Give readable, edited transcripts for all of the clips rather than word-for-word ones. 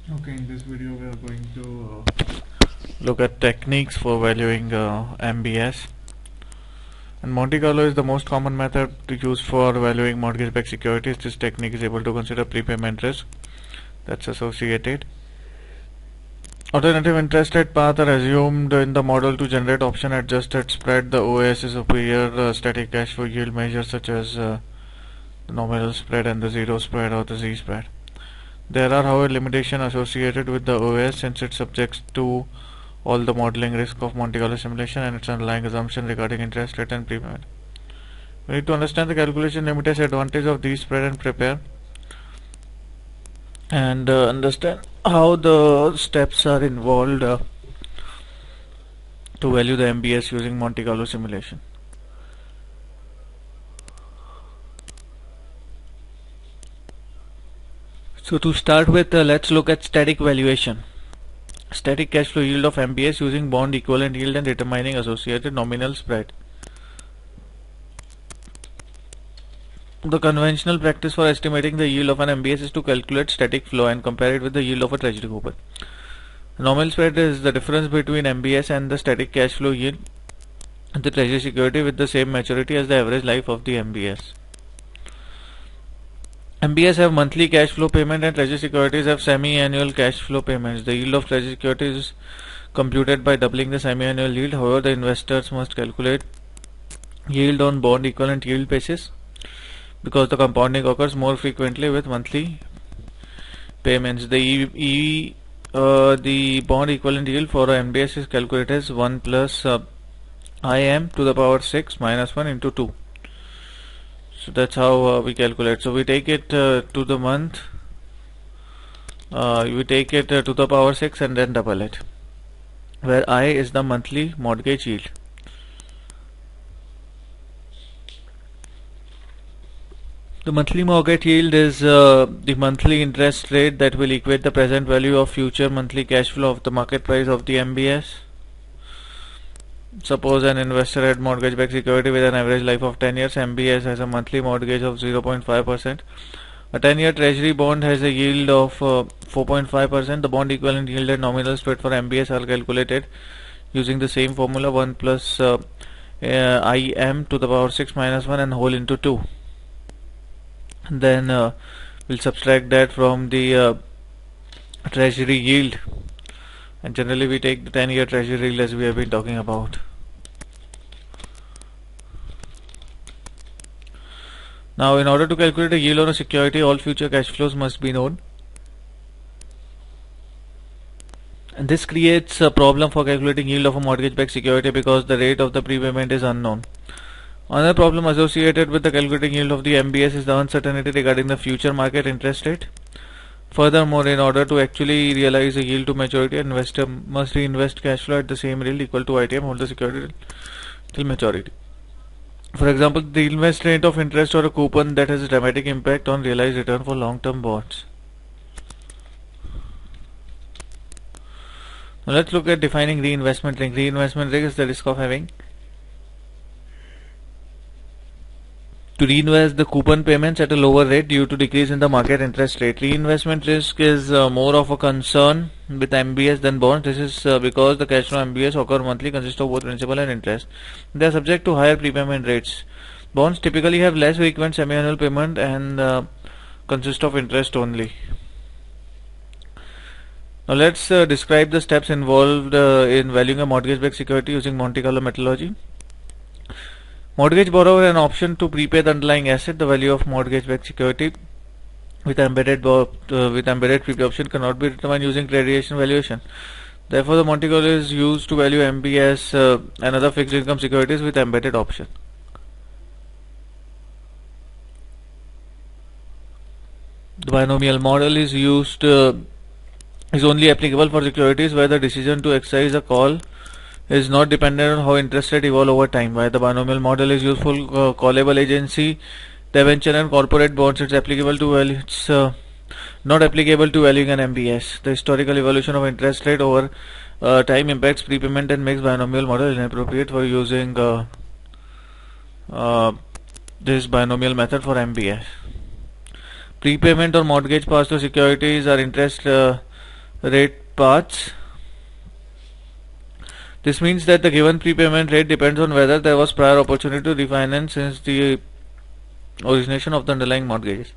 Okay, in this video we are going to look at techniques for valuing MBS. And Monte Carlo is the most common method to use for valuing mortgage-backed securities. This technique is able to consider prepayment risk that's associated. Alternative interest rate paths are assumed in the model to generate option adjusted spread. The OAS is superior static cash flow yield measures such as the nominal spread and the zero spread or the Z spread. There are, however, limitations associated with the OAS since it subjects to all the modeling risk of Monte Carlo simulation and its underlying assumption regarding interest rate and prepayment. We need to understand the calculation limits, advantage of these spread and prepare, and understand how the steps are involved to value the MBS using Monte Carlo simulation. So to start with, let's look at static valuation. Static cash flow yield of MBS using bond equivalent yield and determining associated nominal spread. The conventional practice for estimating the yield of an MBS is to calculate static flow and compare it with the yield of a treasury coupon. Nominal spread is the difference between MBS and the static cash flow yield of the treasury security with the same maturity as the average life of the MBS. MBS have monthly cash flow payment and treasury securities have semi-annual cash flow payments. The yield of treasury securities is computed by doubling the semi-annual yield. However, the investors must calculate yield on bond equivalent yield basis because the compounding occurs more frequently with monthly payments. The bond equivalent yield for MBS is calculated as 1 plus IM to the power 6 minus 1 into 2. So that's how we calculate. So we take it to the month, we take it to the power 6 and then double it, where I is the monthly mortgage yield. The monthly mortgage yield is the monthly interest rate that will equate the present value of future monthly cash flow of the market price of the MBS. Suppose an investor had mortgage-backed security with an average life of 10 years. MBS has a monthly mortgage of 0.5%. A 10-year treasury bond has a yield of 4.5%. The bond equivalent yield and nominal spread for MBS are calculated using the same formula, 1 plus IM to the power 6 minus 1 and whole into 2. And then we'll subtract that from the treasury yield. And generally we take the 10-year treasury yield as we have been talking about. Now, in order to calculate a yield on a security, all future cash flows must be known. And this creates a problem for calculating yield of a mortgage-backed security because the rate of the prepayment is unknown. Another problem associated with the calculating yield of the MBS is the uncertainty regarding the future market interest rate. Furthermore, in order to actually realize a yield to maturity, an investor must reinvest cash flow at the same yield equal to ITM, hold the security till maturity. For example, the invest rate of interest or a coupon that has a dramatic impact on realized return for long-term bonds. Now let's look at defining reinvestment risk. Reinvestment risk is the risk of having to reinvest the coupon payments at a lower rate due to decrease in the market interest rate. Reinvestment risk is more of a concern with MBS than bonds. This is because the cash flow MBS occur monthly, consist of both principal and interest. They are subject to higher prepayment rates. Bonds typically have less frequent semi-annual payment and consist of interest only. Now let's describe the steps involved in valuing a mortgage-backed security using Monte Carlo methodology. Mortgage borrower has an option to prepay the underlying asset. The value of mortgage-backed security with embedded prepay option cannot be determined using gradation valuation. Therefore, the Monte Carlo is used to value MBS and other fixed income securities with embedded option. The binomial model is used is only applicable for securities where the decision to exercise a call is not dependent on how interest rate evolve over time. While the binomial model is useful callable agency, debenture and corporate bonds, it's applicable to it's not applicable to valuing an MBS. The historical evolution of interest rate over time impacts prepayment and makes binomial model inappropriate for using this binomial method for MBS. Prepayment or mortgage pass-through securities are interest rate paths. This means that the given prepayment rate depends on whether there was prior opportunity to refinance since the origination of the underlying mortgages.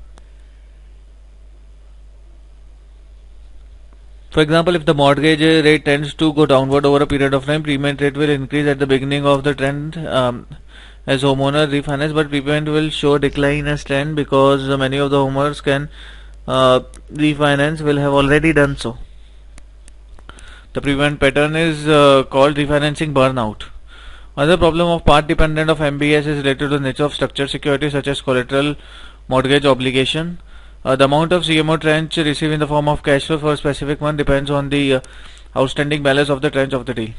For example, if the mortgage rate tends to go downward over a period of time, prepayment rate will increase at the beginning of the trend as homeowner refinance, but prepayment will show decline as trend because many of the homeowners can refinance will have already done so. The prepayment pattern is called refinancing burnout. Another problem of path dependent of MBS is related to the nature of structured securities such as collateral mortgage obligation. The amount of CMO tranche received in the form of cash flow for a specific month depends on the outstanding balance of the tranche of the deal.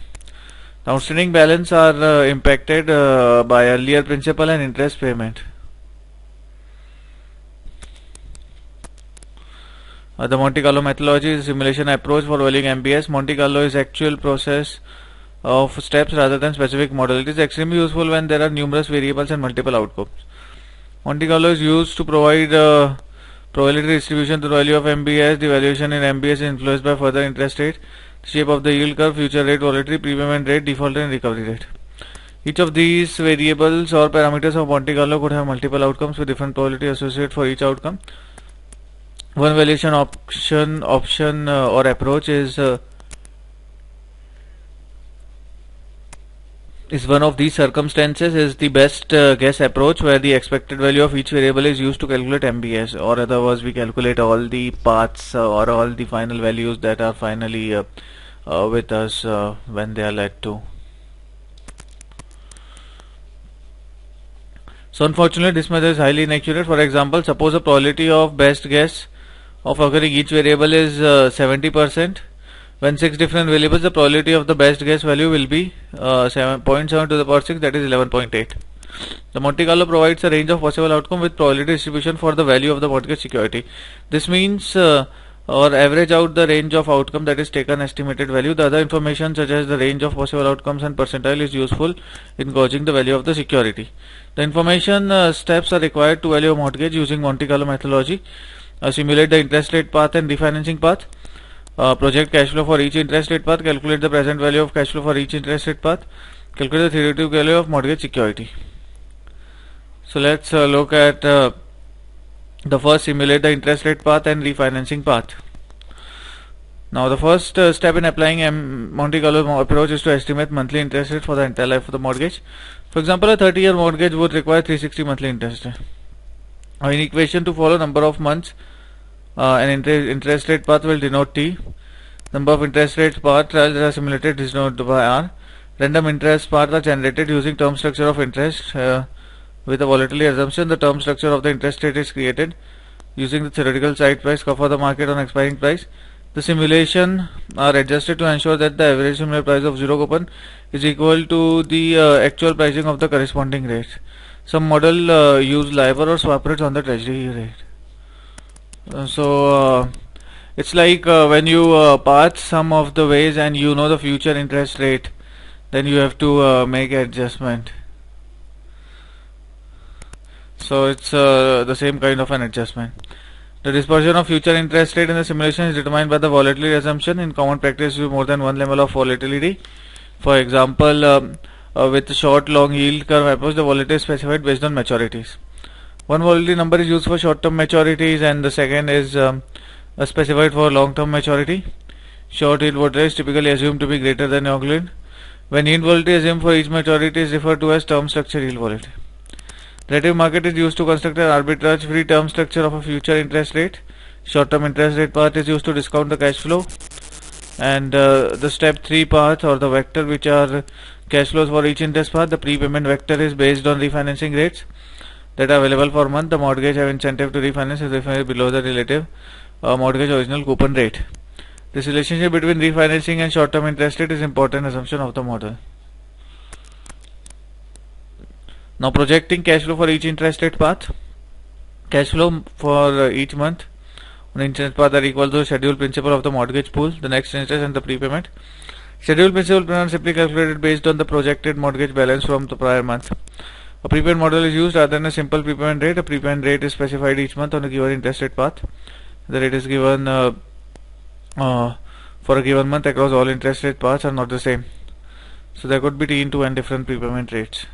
The outstanding balance are impacted by earlier principal and interest payment. The Monte Carlo methodology is a simulation approach for valuing MBS. Monte Carlo is actual process of steps rather than specific model. It is extremely useful when there are numerous variables and multiple outcomes. Monte Carlo is used to provide probability distribution to the value of MBS. The valuation in MBS is influenced by further interest rate, shape of the yield curve, future rate volatility, prepayment rate, default and recovery rate. Each of these variables or parameters of Monte Carlo could have multiple outcomes with different probability associated for each outcome. One valuation option or approach is one of these circumstances is the best guess approach, where the expected value of each variable is used to calculate MBS, or other words, we calculate all the paths or all the final values that are finally with us when they are led to. So unfortunately this method is highly inaccurate. For example, suppose a probability of best guess of occurring each variable is 70%. When 6 different variables, the probability of the best guess value will be 7.7 to the power 6, that is 11.8. The Monte Carlo provides a range of possible outcome with probability distribution for the value of the mortgage security. This means or average out the range of outcome, that is taken estimated value. The other information such as the range of possible outcomes and percentile is useful in gauging the value of the security. The information steps are required to value a mortgage using Monte Carlo methodology. Simulate the interest rate path and refinancing path. Project cash flow for each interest rate path. Calculate the present value of cash flow for each interest rate path. Calculate the theoretical value of mortgage security. So let's look at the first, simulate the interest rate path and refinancing path. Now the first step in applying Monte Carlo approach is to estimate monthly interest rate for the entire life of the mortgage. For example, a 30-year mortgage would require 360 monthly interest. In equation to follow, number of months an interest rate path will denote T. Number of interest rate path trials are simulated is denoted by R. Random interest paths are generated using term structure of interest with a volatility assumption. The term structure of the interest rate is created using the theoretical site price curve for the market on expiring price. The simulation are adjusted to ensure that the average similar price of zero coupon is equal to the actual pricing of the corresponding rate. Some model use LIBOR or swap rates on the treasury rate. It's like when you path some of the ways and you know the future interest rate, then you have to make adjustment. So it's the same kind of an adjustment. The dispersion of future interest rate in the simulation is determined by the volatility assumption. In common practice, you more than one level of volatility. For example, with the short long yield curve approach, the volatility is specified based on maturities. One volatility number is used for short term maturities and the second is specified for long term maturity. Short yield volatility is typically assumed to be greater than long yield. When yield volatility assumed for each maturity is referred to as term structure yield volatility. Relative market is used to construct an arbitrage free term structure of a future interest rate. Short term interest rate path is used to discount the cash flow, and the step 3 path or the vector, which are cash flows for each interest path. The prepayment vector is based on refinancing rates that are available for month. The mortgage have incentive to refinance if refinance below the relative mortgage original coupon rate. This relationship between refinancing and short term interest rate is important assumption of the model. Now projecting cash flow for each interest rate path. Cash flow for each month on interest path are equal to the scheduled principal of the mortgage pool, the next interest and the prepayment. Scheduled principal are simply calculated based on the projected mortgage balance from the prior month. A prepayment model is used rather than a simple prepayment rate. A prepayment rate is specified each month on a given interest rate path. The rate is given for a given month across all interest rate paths are not the same. So there could be T into N different prepayment rates.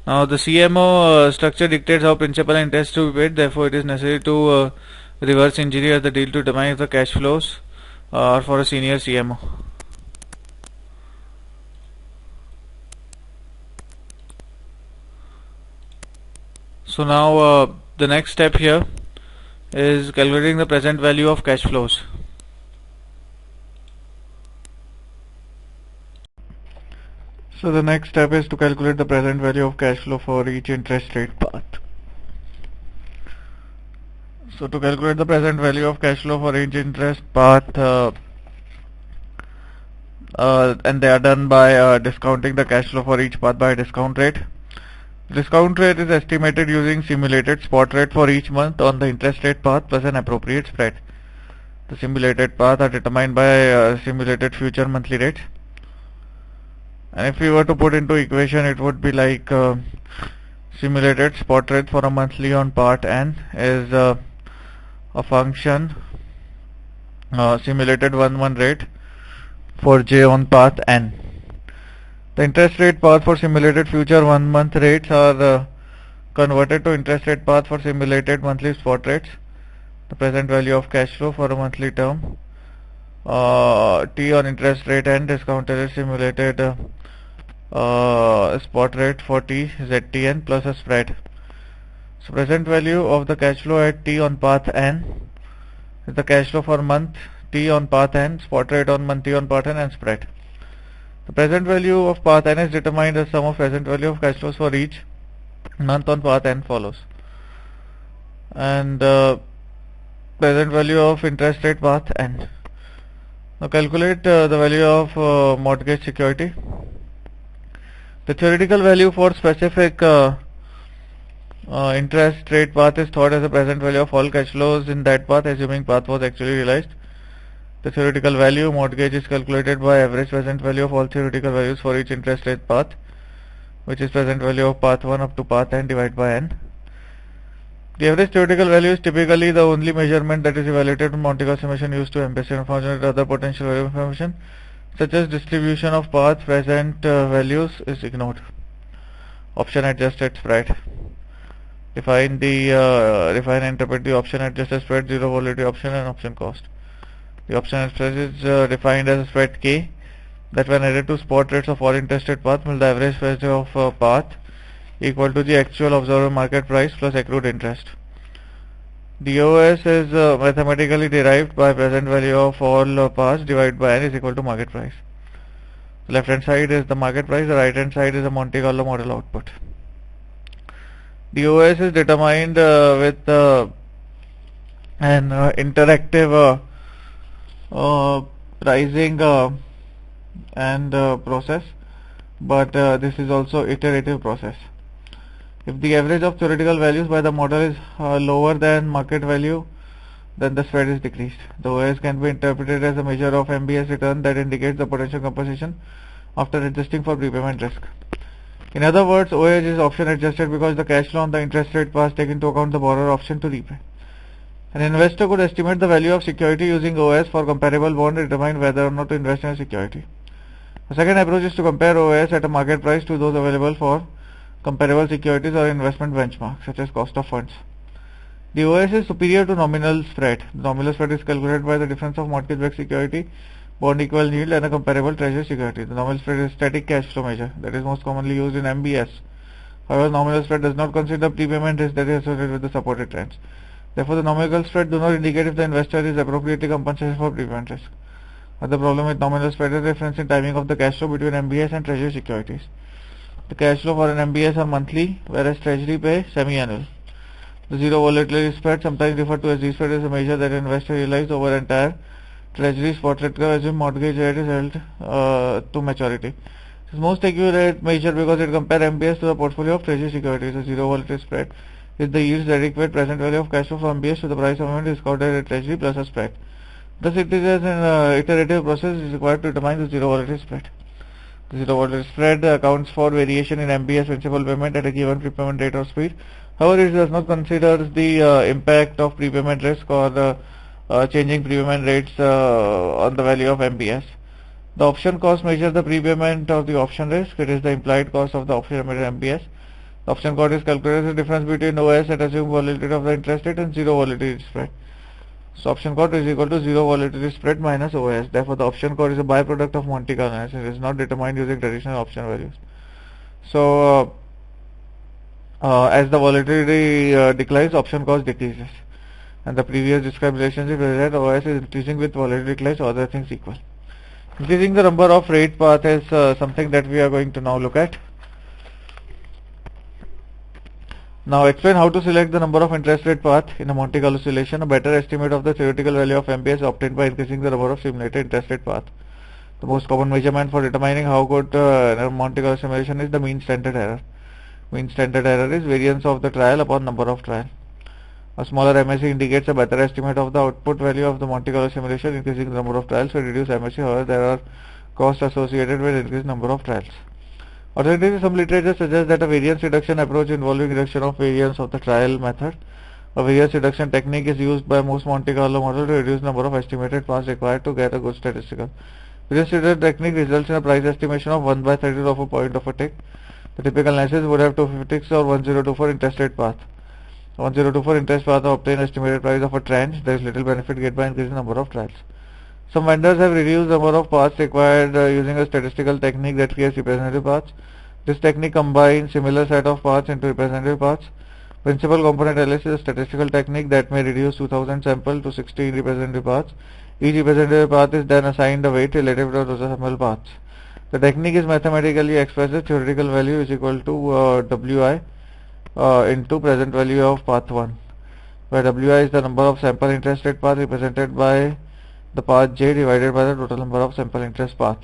Now the CMO structure dictates how principal and interest to be paid. Therefore, it is necessary to reverse engineer the deal to determine if the cash flows are for a senior CMO. So now the next step here is calculating the present value of cash flows. So the next step is to calculate the present value of cash flow for each interest rate path. So to calculate the present value of cash flow for each interest path, and they are done by discounting the cash flow for each path by a discount rate. Discount rate is estimated using simulated spot rate for each month on the interest rate path plus an appropriate spread. The simulated path are determined by simulated future monthly rates. And if we were to put into equation, it would be like simulated spot rate for a monthly on part N is a function simulated 1-1 rate for J on path N. The interest rate path for simulated future 1 month rates are converted to interest rate path for simulated monthly spot rates. The present value of cash flow for a monthly term T on interest rate N discounted simulated spot rate for T ZTN plus a spread. So present value of the cash flow at T on path N is the cash flow for month T on path N, spot rate on month T on path N, and spread. The present value of path N is determined as sum of present value of cash flows for each month on path N follows. And present value of interest rate path N. Now calculate the value of mortgage security. The theoretical value for specific interest rate path is thought as the present value of all cash flows in that path, assuming path was actually realized. The theoretical value mortgage is calculated by average present value of all theoretical values for each interest rate path, which is present value of path 1 up to path N divided by N. The average theoretical value is typically the only measurement that is evaluated in Monte Carlo summation used to MBS information. Other potential value information such as distribution of path present values is ignored. Option adjusted spread. Define and interpret the option adjusted spread, zero volatility option, and option cost. The option spread is defined as a spread K that when added to spot rates of all interest rate paths will the average price of path equal to the actual observed market price plus accrued interest. The OS is mathematically derived by present value of all paths divided by N is equal to market price. The left hand side is the market price, the right hand side is the Monte Carlo model output. The OS is determined with an interactive pricing and process, but this is also iterative process. If the average of theoretical values by the model is lower than market value, then the spread is decreased. The OS can be interpreted as a measure of MBS return that indicates the potential compensation after adjusting for prepayment risk. In other words, OS is option adjusted because the cash flow on the interest rate path takes into account the borrower option to repay. An investor could estimate the value of security using OS for comparable bond and determine whether or not to invest in a security. The second approach is to compare OS at a market price to those available for comparable securities or investment benchmarks such as cost of funds. The OS is superior to nominal spread. The nominal spread is calculated by the difference of mortgage-backed security, bond equivalent yield, and a comparable treasury security. The nominal spread is static cash flow measure that is most commonly used in MBS. However, nominal spread does not consider prepayment risk that is associated with the supported trends. Therefore, the nominal spread do not indicate if the investor is appropriately compensated for prepayment risk. Another problem with nominal spread is difference in timing of the cash flow between MBS and treasury securities. The cash flow for an MBS are monthly, whereas treasury pay semi-annual. The zero volatility spread, sometimes referred to as Z-spread, is a measure that an investor realizes over entire treasury spot rate curve assume mortgage rate is held to maturity. It is most accurate measure because it compares MBS to the portfolio of treasury securities. The zero volatility spread is the yields that equate present value of cash flow from MBS to the price of amount discounted at treasury plus a spread. Thus, it is an iterative process is required to determine the zero volatility spread. The zero volatility spread accounts for variation in MBS principal payment at a given prepayment rate or speed However, it does not consider the impact of prepayment risk or the changing prepayment rates on the value of MBS. The option cost measures the prepayment of the option risk. It is the implied cost of the option emitted MBS. The option cost is calculated as the difference between OS at assumed volatility of the interest rate and zero volatility spread. So option cost is equal to zero volatility spread minus OS. Therefore, the option cost is a byproduct of Monte Carlo analysis. It is not determined using traditional option values. So as the volatility declines, option cost decreases. And the previous described relationship is that OS is increasing with volatility declines, other things equal. Increasing the number of rate path is something that we are going to now look at. Now explain how to select the number of interest rate path in a Monte Carlo simulation. A better estimate of the theoretical value of MBS is obtained by increasing the number of simulated interest rate path. The most common measurement for determining how good a Monte Carlo simulation is the mean standard error. Mean standard error is variance of the trial upon number of trial. A smaller MSE indicates a better estimate of the output value of the Monte Carlo simulation. Increasing the number of trials will reduce MSE. However, there are costs associated with increased number of trials. Alternatively, some literature suggests that a variance reduction approach involving reduction of variance of the trial method. A variance reduction technique is used by most Monte Carlo models to reduce the number of estimated paths required to get a good statistical. Variance reduction technique results in a price estimation of 1/32 of a point of a tick. The typical analysis would have 256 or 1024 interest rate path. 1024 interest path obtain estimated price of a tranche. There is little benefit get by increasing number of trials. Some vendors have reduced the number of paths required using a statistical technique that creates representative paths. This technique combines similar set of paths into representative paths. Principal component analysis is a statistical technique that may reduce 2000 sample to 16 representative paths. Each representative path is then assigned a weight relative to the sample paths. The technique is mathematically expressed as theoretical value is equal to Wi into present value of path 1, where Wi is the number of sample interest rate path represented by the path j divided by the total number of sample interest path,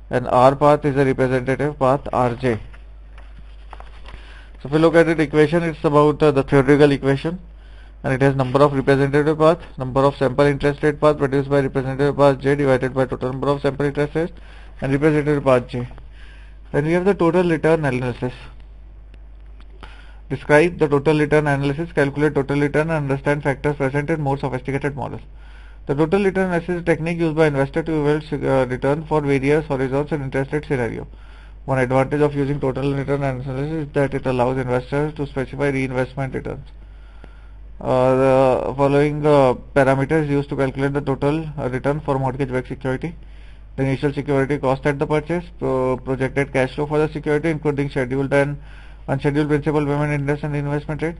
and R path is a representative path Rj. So if we look at the equation, it's about the theoretical equation, and it has number of representative path, number of sample interest rate path produced by representative path j divided by total number of sample interest rates and representative path j. Then we have the total return analysis. Describe the total return analysis, calculate total return and understand factors present in more sophisticated models. The total return analysis is a technique used by investors to evaluate return for various horizons and interest rate scenario. One advantage of using total return analysis is that it allows investors to specify reinvestment returns. The following parameters used to calculate the total return for mortgage-backed security: the initial security cost at the purchase, projected cash flow for the security including scheduled and unscheduled principal payment, interest and investment rate.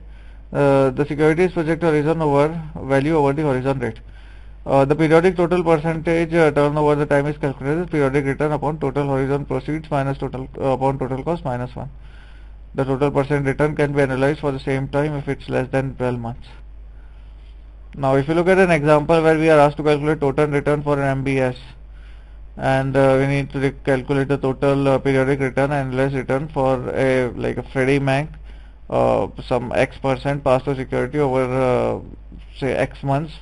The security is projected horizon over value over the horizon rate. The periodic total percentage turn over the time is calculated as periodic return upon total horizon proceeds minus total upon total cost minus 1. The total percent return can be analyzed for the same time if it's less than 12 months. Now if you look at an example where we are asked to calculate total return for an MBS, and we need to calculate the total periodic return and analyze return for a like a Freddie Mac, some X% pass to security over say X months.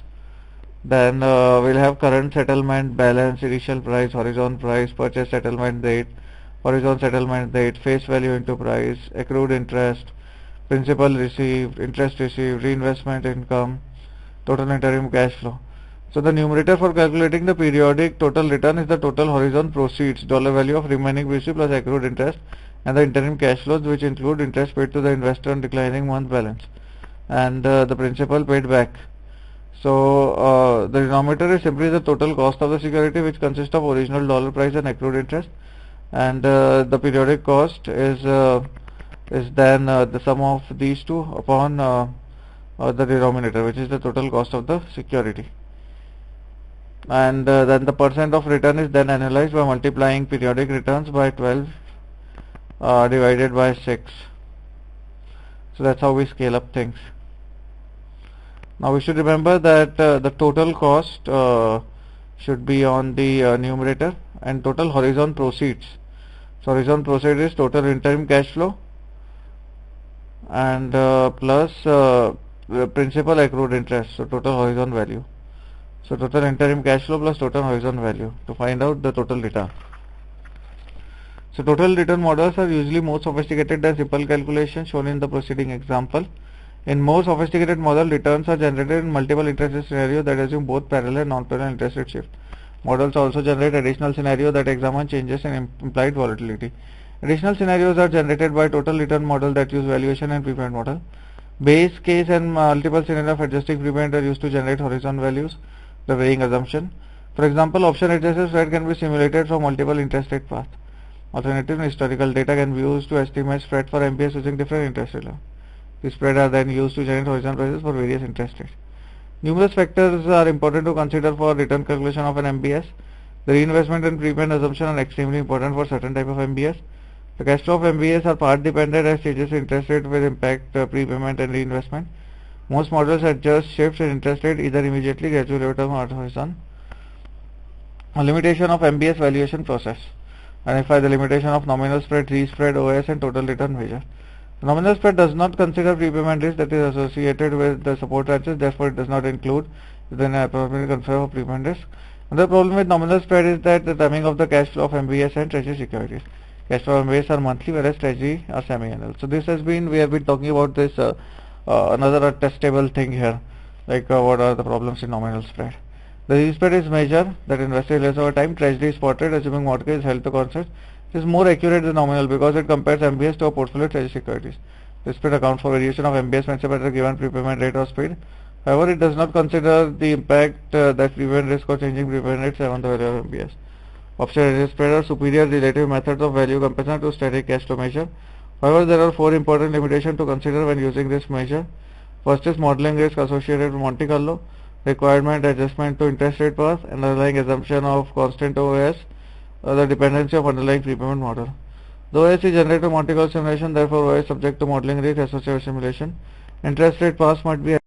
Then we'll have current settlement balance, initial price, horizon price, purchase settlement date, horizon settlement date, face value into price, accrued interest, principal received, interest received, reinvestment income, total interim cash flow. So the numerator for calculating the periodic total return is the total horizon proceeds, dollar value of remaining principal plus accrued interest, and the interim cash flows, which include interest paid to the investor on declining month balance and the principal paid back. So the denominator is simply the total cost of the security, which consists of original dollar price and accrued interest, and the periodic cost is then the sum of these two upon the denominator, which is the total cost of the security. And then the percent of return is then analyzed by multiplying periodic returns by 12 divided by 6. So that's how we scale up things. Now we should remember that the total cost should be on the numerator, and total horizon proceeds. So horizon proceeds is total interim cash flow and plus principal accrued interest, so total horizon value. So total interim cash flow plus total horizon value to find out the total return. So total return models are usually more sophisticated than simple calculations shown in the preceding example. In more sophisticated model, returns are generated in multiple interest rate scenarios that assume both parallel and non-parallel interest rate shift. Models also generate additional scenarios that examine changes in implied volatility. Additional scenarios are generated by total return model that use valuation and prepayment model. Base case and multiple scenarios of adjusting prepayment are used to generate horizon values, the weighing assumption. For example, option adjusted spread can be simulated from multiple interest rate paths. Alternatively, historical data can be used to estimate spread for MBS using different interest rate levels. These spreads are then used to generate horizon prices for various interest rates. Numerous factors are important to consider for return calculation of an MBS. The reinvestment and prepayment assumption are extremely important for certain type of MBS. The cash flow of MBS are part dependent as changes in interest rate will impact prepayment and reinvestment. Most models adjust shifts in interest rate either immediately, gradually over time or horizon. A limitation of MBS valuation process. Identify the limitation of nominal spread, re-spread, OS and total return measure. The nominal spread does not consider prepayment risk that is associated with the support tranches, therefore it does not include then appropriate consider of prepayment risk. Another problem with nominal spread is that the timing of the cash flow of MBS and treasury securities. Cash flow of MBS are monthly whereas treasury are semi-annual. So this has been, we have been talking about this another testable thing here, like what are the problems in nominal spread. The re-spread is measured that investor realize over time. Treasury is spotted assuming mortgage is held to constant. It is more accurate than nominal because it compares MBS to a portfolio of treasury securities. The spread accounts for variation of MBS principal at a given prepayment rate or speed. However, it does not consider the impact that prepayment risk or changing prepayment rates have on the value of MBS. Option adjusted spread are superior relative methods of value comparison to static cash flow measure. However, there are 4 important limitations to consider when using this measure. First is modeling risk associated with Monte Carlo, requirement adjustment to interest rate path, underlying assumption of constant OAS, the dependency of underlying prepayment model. The OAS is generated by Monte Carlo simulation, therefore OAS is subject to modeling risk associated with simulation. Interest rate paths might be